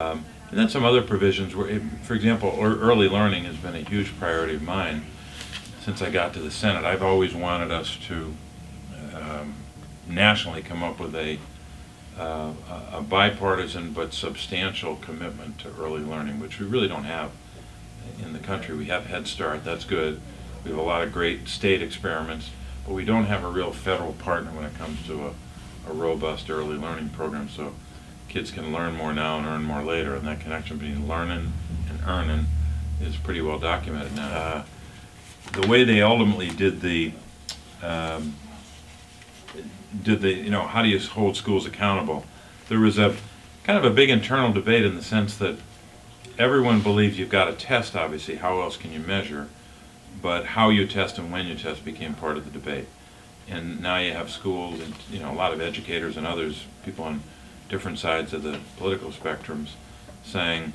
And then some other provisions where, for example, early learning has been a huge priority of mine since I got to the Senate. I've always wanted us to nationally come up with a bipartisan but substantial commitment to early learning, which we really don't have in the country. We have Head Start, that's good. We have a lot of great state experiments, but we don't have a real federal partner when it comes to a robust early learning program. So kids can learn more now and earn more later, and that connection between learning and earning is pretty well documented now. The way they ultimately did the how do you hold schools accountable? There was a kind of a big internal debate in the sense that everyone believes you've got to test, obviously, how else can you measure? But how you test and when you test became part of the debate. And now you have schools and a lot of educators and others, people on different sides of the political spectrums, saying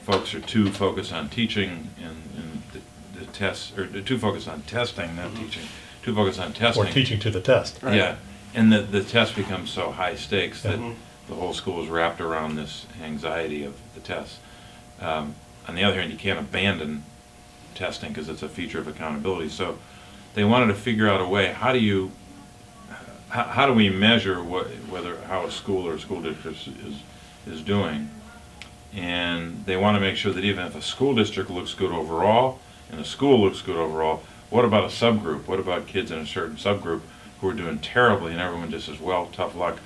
folks are too focused on teaching and the tests, or too focused on testing, not teaching, too focused on testing. Or teaching to the test. Right. Yeah, and the test becomes so high stakes that the whole school is wrapped around this anxiety of the tests. On the other hand, you can't abandon testing because it's a feature of accountability. So they wanted to figure out a way, how do we measure how a school or a school district is doing? And they want to make sure that even if a school district looks good overall and a school looks good overall, what about a subgroup? What about kids in a certain subgroup who are doing terribly and everyone just says, well, tough luck,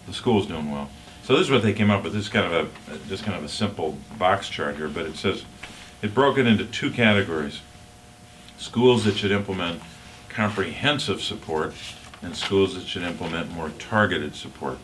the school's doing well. So this is what they came up with. This is kind of a simple box chart here, but it broke it into two categories: schools that should implement comprehensive support and schools that should implement more targeted support.